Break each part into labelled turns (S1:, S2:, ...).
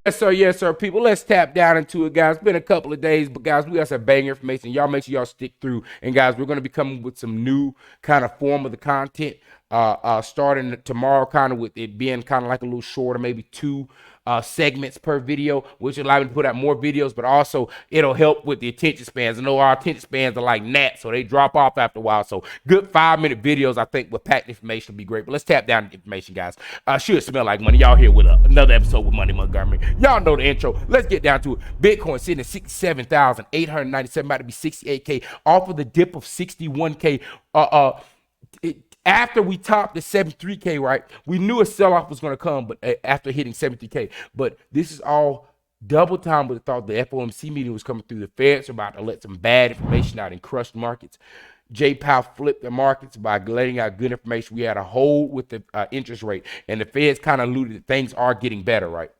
S1: Yes, sir. People, let's tap down into it, guys. It's been a couple of days, but guys, we got some bang information. Y'all make sure y'all stick through. And guys, we're gonna be coming with some new kind of form of the content. Starting tomorrow, kind of with it being kind of like a little shorter, maybe two segments per video, which will allow me to put out more videos, but also it'll help with the attention spans. I know our attention spans are like gnats, so they drop off after a while. So good 5-minute videos, I think, with packed information will be great. But let's tap down the information, guys. Should smell like money. Y'all here with another episode with Money Montgomery. Y'all know the intro. Let's get down to it. Bitcoin sitting at 67,897, about to be 68K, off of the dip of 61K. After we topped the 73K, right, we knew a sell-off was going to come, but after hitting 73K. But this is all double time with the thought the FOMC meeting was coming through. The Feds are about to let some bad information out and crush markets. Jay Powell flipped the markets by letting out good information. We had a hold with the interest rate, and the Feds kind of alluded that things are getting better, right?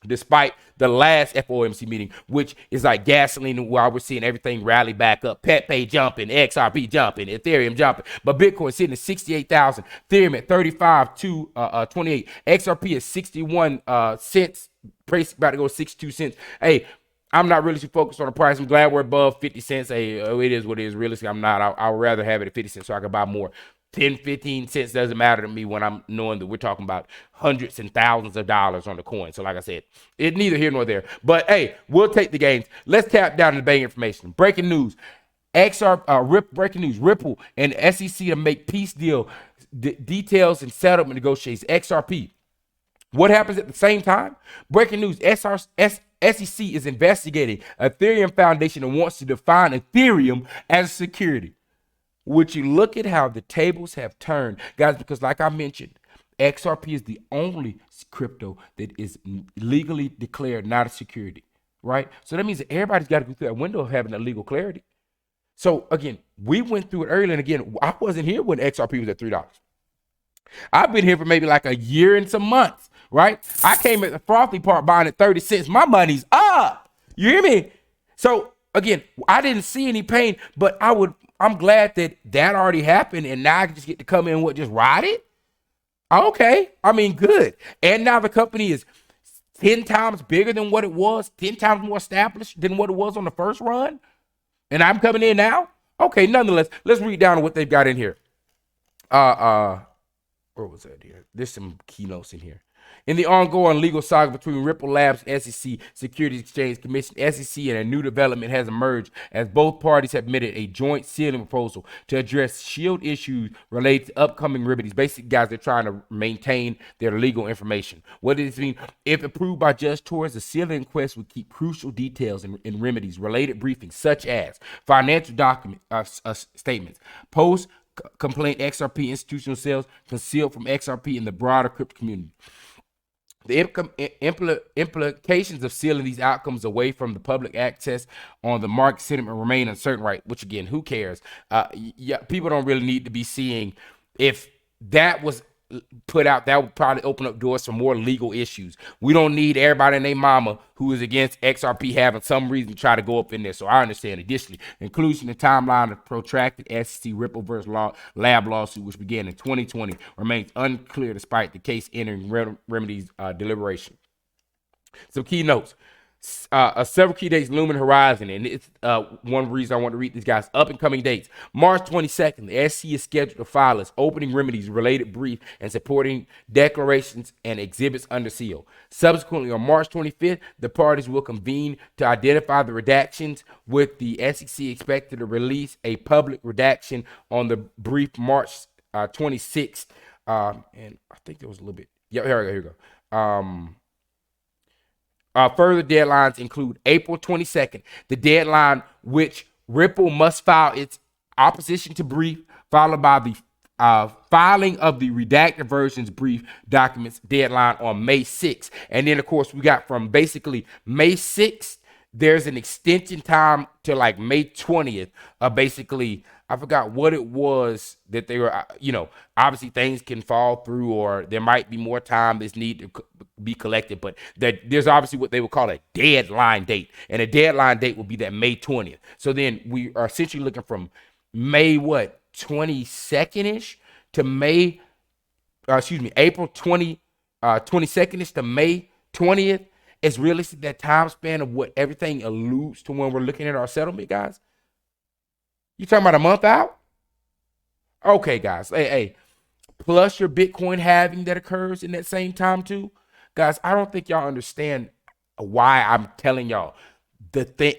S1: Despite the last FOMC meeting, which is like gasoline, while we're seeing everything rally back up. Pepe jumping, XRP jumping, Ethereum jumping, but Bitcoin sitting at 68,000, Ethereum at 35,228, XRP at 61 cents, price about to go 62 cents. Hey, I'm not really too focused on the price. I'm glad we're above 50 cents. Hey, it is what it is. Realistically, I'm not. I would rather have it at 50 cents so I can buy more. 10, 15 cents doesn't matter to me when I'm knowing that we're talking about hundreds and thousands of dollars on the coin. So like I said, it's neither here nor there. But hey, we'll take the gains. Let's tap down to the bang information. Breaking news. Breaking news. Ripple and SEC to make peace deal details and settlement negotiations. XRP. What happens at the same time? Breaking news. SEC is investigating Ethereum Foundation and wants to define Ethereum as a security. Would you look at how the tables have turned, guys? Because like I mentioned, XRP is the only crypto that is legally declared not a security, right? So that means that everybody's got to go through that window of having a legal clarity. So again, we went through it early, and again, I wasn't here when XRP was at $3. I've been here for maybe like a year and some months, right? I came at the frothy part buying at 30 cents. My money's up. You hear me? So again, I didn't see any pain, but I'm glad that already happened, and now I can just get to come in and just ride it. Okay, I mean, good. And now the company is 10 times bigger than what it was, 10 times more established than what it was on the first run. And I'm coming in now. Okay, nonetheless, let's read down what they've got in here. Where was that here? There's some keynotes in here. In the ongoing legal saga between Ripple Labs and SEC, Securities Exchange Commission, SEC, and a new development has emerged as both parties have submitted a joint sealing proposal to address shield issues related to upcoming remedies. Basically, guys, they're trying to maintain their legal information. What does this mean? If approved by Judge Torres, the sealing request would keep crucial details and remedies, related briefings, such as financial document statements, post-complaint XRP institutional sales concealed from XRP in the broader crypto community. The implications of sealing these outcomes away from the public access on the market sentiment remain uncertain, right? Which again, who cares? People don't really need to be seeing. If that was put out, that would probably open up doors for more legal issues. We don't need everybody and their mama who is against XRP having some reason to try to go up in there. So I understand. Additionally, inclusion in the timeline of protracted SEC Ripple versus Lab lawsuit, which began in 2020, remains unclear despite the case entering remedies deliberation. Some key notes. Several key dates looming horizon, and it's one reason I want to read these guys. Up and coming dates: March 22nd, the SEC is scheduled to file its opening remedies related brief and supporting declarations and exhibits under seal. Subsequently, on March 25th, the parties will convene to identify the redactions, with the SEC expected to release a public redaction on the brief March 26th. And I think there was a little bit. Yeah, here we go. Further deadlines include April 22nd, the deadline which Ripple must file its opposition to brief, followed by the filing of the redacted versions brief documents deadline on May 6th. And then, of course, we got from basically May 6th, there's an extension time to like May 20th. Basically, I forgot what it was that they were, obviously things can fall through, or there might be more time that's needed to be collected, but there's obviously what they would call a deadline date, and a deadline date will be that May 20th. So then we are essentially looking from May 22nd-ish to April 22nd-ish to May 20th. is realistic that time span of what everything alludes to when we're looking at our settlement, guys? You talking about a month out? Okay, guys. Hey, plus your Bitcoin halving that occurs in that same time too. Guys, I don't think y'all understand why I'm telling y'all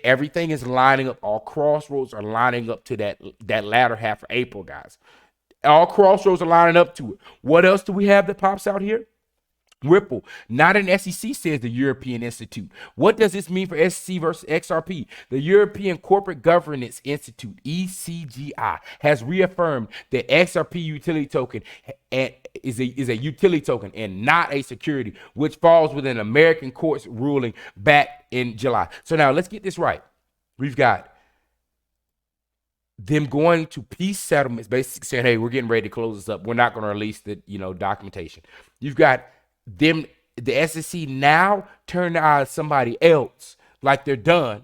S1: everything is lining up. All crossroads are lining up to that latter half of April, guys. All crossroads are lining up to it. What else do we have that pops out here? Ripple, not an SEC, says the European Institute. What does this mean for SEC versus XRP? The European Corporate Governance Institute, ECGI, has reaffirmed that XRP utility token is a utility token and not a security, which falls within American court's ruling back in July. So now let's get this right. We've got them going to peace settlements, basically saying, hey, we're getting ready to close this up. We're not going to release the documentation. You've got them, the SEC now turn to somebody else like they're done,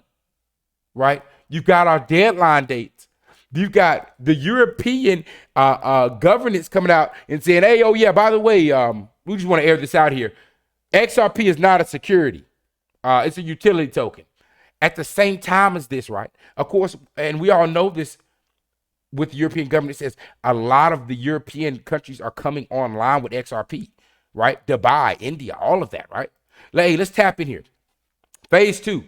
S1: right? You've got our deadline dates. You've got the European governance coming out and saying, hey, oh yeah, by the way, we just want to air this out here. XRP is not a security. It's a utility token. At the same time as this, right? Of course, and we all know this with the European government, says a lot of the European countries are coming online with XRP. Right? Dubai, India, all of that, right? Hey, let's tap in here. Phase 2.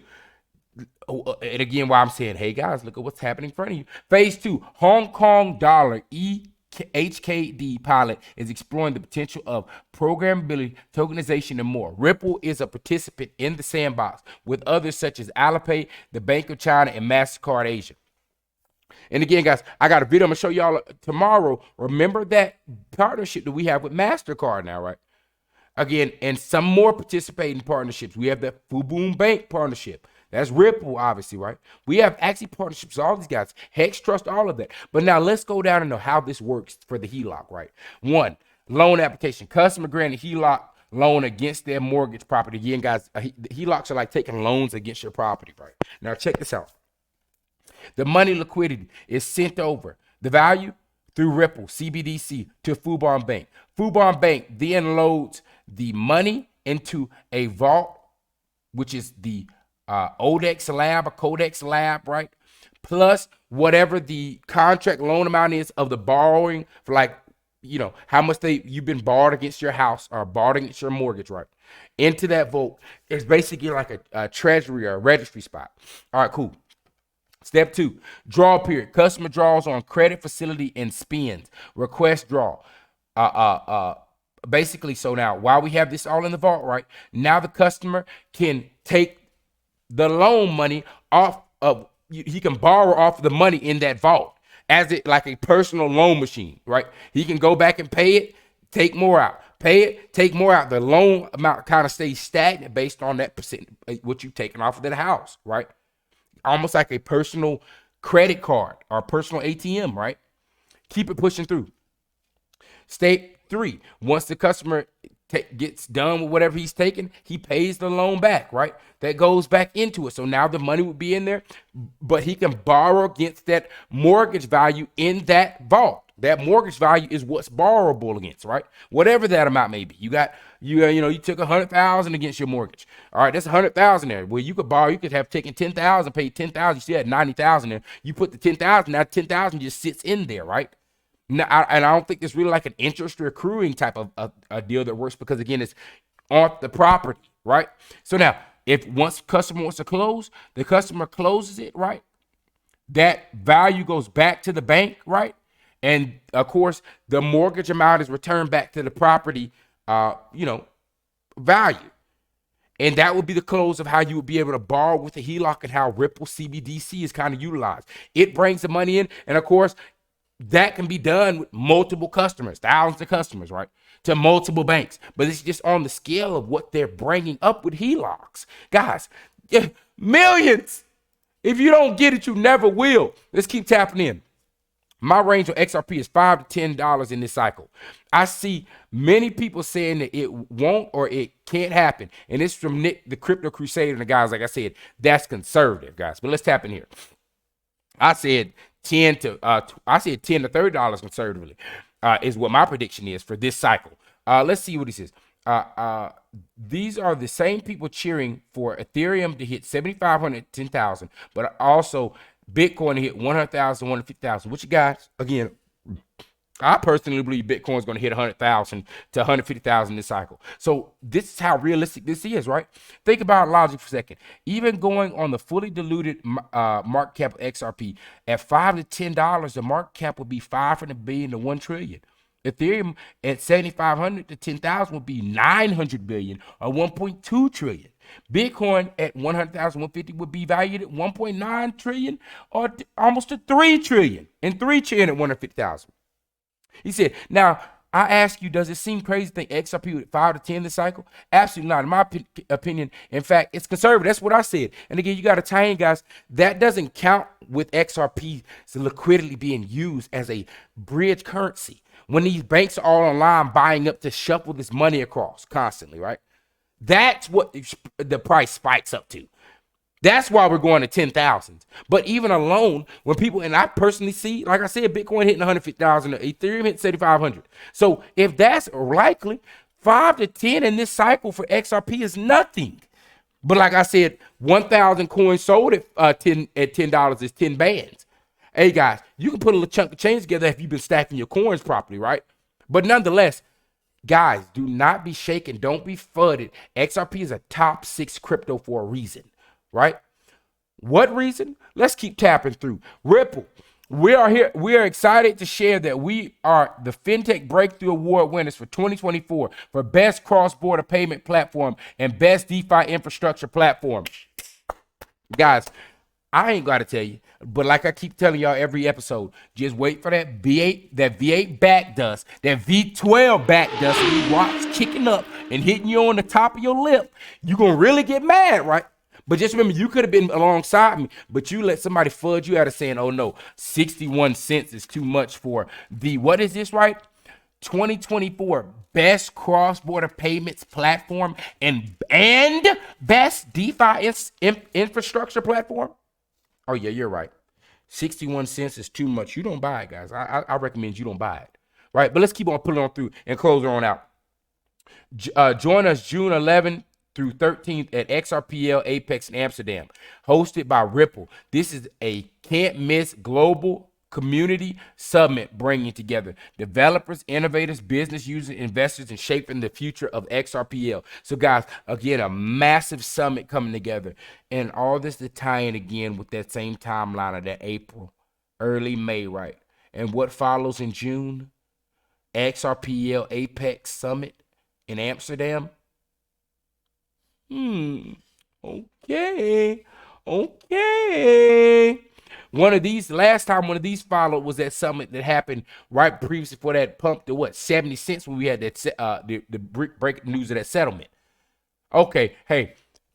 S1: And again, why I'm saying, hey, guys, look at what's happening in front of you. Phase 2, Hong Kong dollar HKD pilot is exploring the potential of programmability, tokenization, and more. Ripple is a participant in the sandbox with others such as Alipay, the Bank of China, and MasterCard Asia. And again, guys, I got a video I'm going to show y'all tomorrow. Remember that partnership that we have with MasterCard now, right? Again, and some more participating partnerships. We have the Fuboom Bank partnership. That's Ripple, obviously, right? We have actually partnerships with all these guys. Hex Trust, all of that. But now let's go down and know how this works for the HELOC, right? 1, loan application. Customer granted HELOC loan against their mortgage property. Again, guys, HELOCs are like taking loans against your property, right? Now check this out. The money liquidity is sent over. The value through Ripple, CBDC, to Fubon Bank. Fubon Bank then loads the money into a vault, which is the ODEX lab or Codex lab, right? Plus whatever the contract loan amount is of the borrowing for, like, how much you've been borrowed against your house or borrowed against your mortgage, right? Into that vault. It's basically like a treasury or a registry spot. All right, cool. Step 2, draw period. Customer draws on credit facility and spends. Request draw. Basically, so now while we have this all in the vault, right? Now the customer can take the loan money off of, he can borrow off the money in that vault as it like a personal loan machine, right? He can go back and pay it, take more out, pay it, take more out. The loan amount kind of stays stagnant based on that percent, what you've taken off of that house, right? Almost like a personal credit card or personal ATM, right? Keep it pushing through. Step 3, once the customer gets done with whatever he's taking, he pays the loan back, right? That goes back into it. So now the money would be in there, but he can borrow against that mortgage value in that vault. That mortgage value is what's borrowable against, right? Whatever that amount may be. You took 100,000 against your mortgage. All right, that's 100,000 there. Well, you could borrow, you could have taken 10,000, paid 10,000. You still had 90,000 there. You put the 10,000, now 10,000 just sits in there, right? Now, I don't think it's really like an interest or accruing type of a deal that works, because again, it's on the property, right? So now, if once customer wants to close, the customer closes it, right? That value goes back to the bank, right? And of course, the mortgage amount is returned back to the property, value. And that would be the close of how you would be able to borrow with the HELOC and how Ripple CBDC is kind of utilized. It brings the money in. And of course, that can be done with multiple customers, thousands of customers, right? To multiple banks. But it's just on the scale of what they're bringing up with HELOCs. Guys, millions. If you don't get it, you never will. Let's keep tapping in. My range on XRP is $5 to $10 in this cycle. I see many people saying that it won't or it can't happen. And it's from Nick, the Crypto Crusader, and the guys, like I said, that's conservative, guys. But let's tap in here. I said $10 to $30 conservatively is what my prediction is for this cycle. Let's see what he says. these are the same people cheering for Ethereum to hit 7,500, 10,000, but also Bitcoin to hit 100,000, 150,000. Which, guys, again, I personally believe Bitcoin is going to hit 100,000 to 150,000 this cycle. So this is how realistic this is, right? Think about logic for a second. Even going on the fully diluted market cap of XRP at $5 to $10, the market cap would be 500 billion to 1 trillion. Ethereum at 7,500 to 10,000 would be 900 billion or 1.2 trillion. Bitcoin at 100,000, 150 would be valued at 1.9 trillion or almost to 3 trillion, and 3 trillion at 150,000. He said, now, I ask you, does it seem crazy to think XRP with 5 to 10 this cycle? Absolutely not. In my opinion, in fact, it's conservative. That's what I said. And again, you got to tie in, guys. That doesn't count with XRP's liquidity being used as a bridge currency. When these banks are all online buying up to shuffle this money across constantly, right? That's what the price spikes up to. That's why we're going to 10,000. But even alone, when people, and I personally see, like I said, Bitcoin hitting 150,000, Ethereum hitting 7,500. So if that's likely, 5 to 10 in this cycle for XRP is nothing. But like I said, 1,000 coins sold at $10 is 10 bands. Hey guys, you can put a little chunk of change together if you've been stacking your coins properly, right? But nonetheless, guys, do not be shaken. Don't be fudded. XRP is a top 6 crypto for a reason. Right? What reason? Let's keep tapping through. Ripple. We are here. We are excited to share that we are the Fintech Breakthrough Award winners for 2024 for Best Cross-Border Payment Platform and Best DeFi Infrastructure Platform. Guys, I ain't got to tell you, but like I keep telling y'all every episode, just wait for that V8 back dust, that V12 back dust, and these rocks kicking up and hitting you on the top of your lip. You're going to really get mad, right? But just remember, you could have been alongside me, but you let somebody fudge you out of saying, oh no, 61 cents is too much for the, what is this, right? 2024 Best Cross-Border Payments Platform and Best DeFi Infrastructure Platform. Oh yeah, you're right. 61 cents is too much. You don't buy it, guys. I recommend you don't buy it, right? But let's keep on pulling on through and close on out. Join us June 11th through 13th at XRPL Apex in Amsterdam, hosted by Ripple. This is a can't miss global community summit bringing together developers, innovators, business users, investors, and shaping the future of XRPL. So guys, again, a massive summit coming together, and all this to tie in again with that same timeline of that April, early May, right? And what follows in June? XRPL Apex Summit in Amsterdam. Okay. One of these, last time one of these followed was that summit that happened right previously for that pump to what, 70 cents when we had that the breaking news of that settlement. Okay, hey,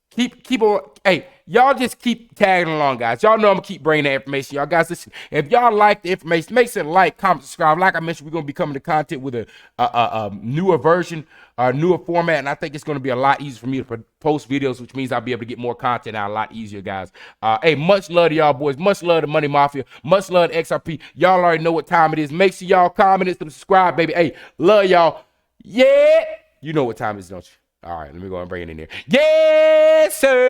S1: keep on. Hey, y'all just keep tagging along, guys. Y'all know I'm gonna keep bringing that information. Y'all guys, listen. If y'all like the information, make sure to like, comment, subscribe. Like I mentioned, we're gonna be coming to content with a newer version, a newer format, and I think it's gonna be a lot easier for me to post videos, which means I'll be able to get more content out a lot easier, guys. Hey, much love to y'all boys. Much love to Money Mafia. Much love to XRP. Y'all already know what time it is. Make sure y'all comment and subscribe, baby. Hey, love y'all. Yeah, you know what time it is, don't you? All right, let me go and bring it in there. Yes, sir.